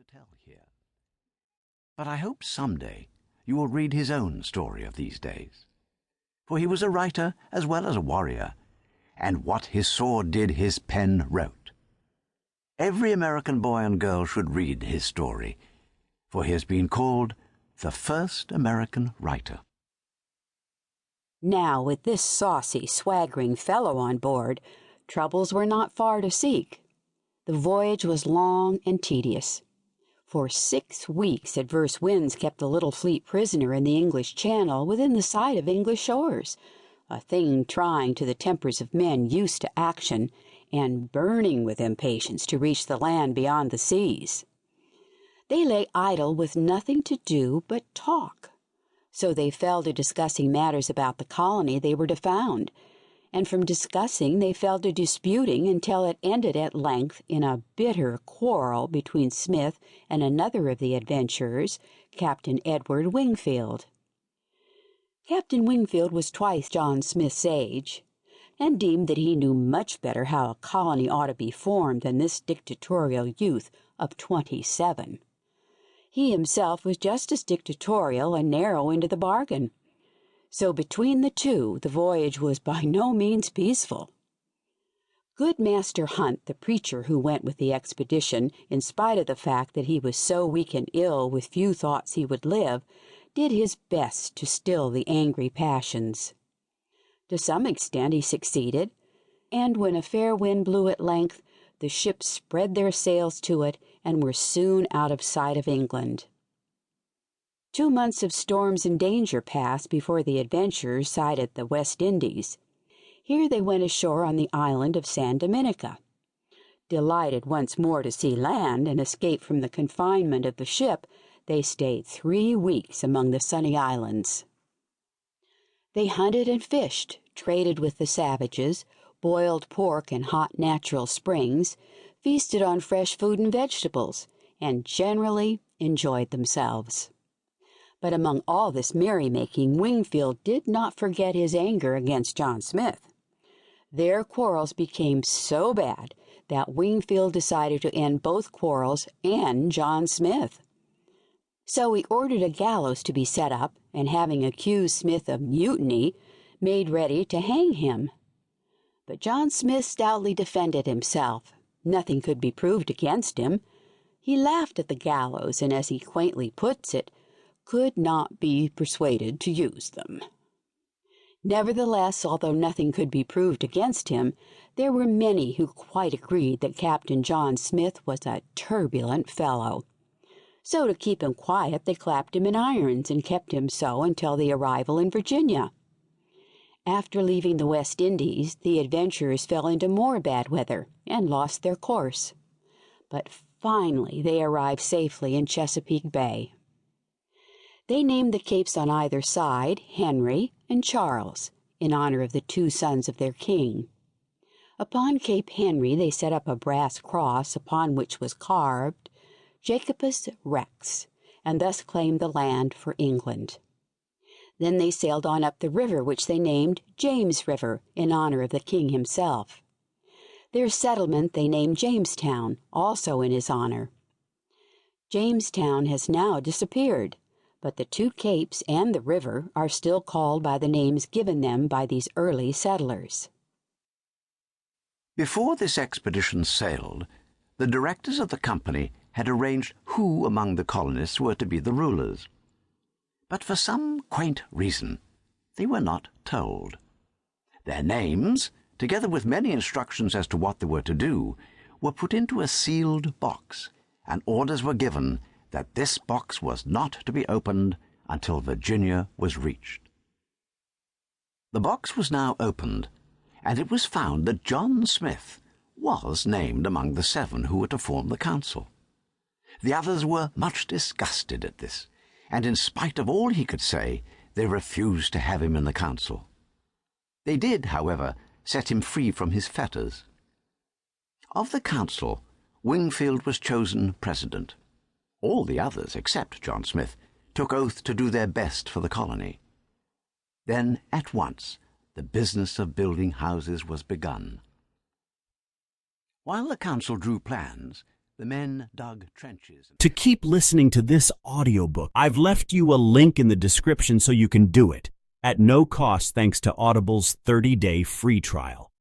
to tell here. But I hope someday you will read his own story of these days. For he was a writer as well as a warrior, and what his sword did his pen wrote. Every American boy and girl should read his story, for he has been called the first American writer. Now, with this saucy, swaggering fellow on board, troubles were not far to seek. The voyage was long and tedious. For 6 weeks adverse winds kept the little fleet prisoner in the English Channel within the sight of English shores, a thing trying to the tempers of men used to action and burning with impatience to reach the land beyond the seas. They lay idle with nothing to do but talk. So they fell to discussing matters about the colony they were to found, and from discussing they fell to disputing until it ended at length in a bitter quarrel between Smith and another of the adventurers, Captain Edward Wingfield. Captain Wingfield was twice John Smith's age, and deemed that he knew much better how a colony ought to be formed than this dictatorial youth of 27. He himself was just as dictatorial and narrow into the bargain. So between the two, the voyage was by no means peaceful. Good Master Hunt, the preacher who went with the expedition, in spite of the fact that he was so weak and ill with few thoughts he would live, did his best to still the angry passions. To some extent he succeeded, and when a fair wind blew at length, the ships spread their sails to it and were soon out of sight of England. 2 months of storms and danger passed before the adventurers sighted the West Indies. Here they went ashore on the island of San Dominica. Delighted once more to see land and escape from the confinement of the ship, they stayed 3 weeks among the sunny islands. They hunted and fished, traded with the savages, boiled pork in hot natural springs, feasted on fresh food and vegetables, and generally enjoyed themselves. But among all this merrymaking, Wingfield did not forget his anger against John Smith. Their quarrels became so bad that Wingfield decided to end both quarrels and John Smith. So he ordered a gallows to be set up, and having accused Smith of mutiny, made ready to hang him. But John Smith stoutly defended himself. Nothing could be proved against him. He laughed at the gallows, and as he quaintly puts it, could not be persuaded to use them. Nevertheless, although nothing could be proved against him, there were many who quite agreed that Captain John Smith was a turbulent fellow. So to keep him quiet, they clapped him in irons and kept him so until the arrival in Virginia. After leaving the West Indies, the adventurers fell into more bad weather and lost their course. But finally they arrived safely in Chesapeake Bay. They named the capes on either side Henry and Charles, in honor of the 2 sons of their king. Upon Cape Henry they set up a brass cross upon which was carved Jacobus Rex, and thus claimed the land for England. Then they sailed on up the river, which they named James River, in honor of the king himself. Their settlement they named Jamestown, also in his honor. Jamestown has now disappeared, but the 2 capes and the river are still called by the names given them by these early settlers. Before this expedition sailed, the directors of the company had arranged who among the colonists were to be the rulers. But for some quaint reason, they were not told. Their names, together with many instructions as to what they were to do, were put into a sealed box, and orders were given that this box was not to be opened until Virginia was reached. The box was now opened, and it was found that John Smith was named among the 7 who were to form the council. The others were much disgusted at this, and in spite of all he could say, they refused to have him in the council. They did, however, set him free from his fetters. Of the council, Wingfield was chosen president. All the others, except John Smith, took oath to do their best for the colony. Then, at once, the business of building houses was begun. While the council drew plans, The men dug trenches. To keep listening to this audiobook, I've left you a link in the description so you can do it, at no cost thanks to Audible's 30-day free trial.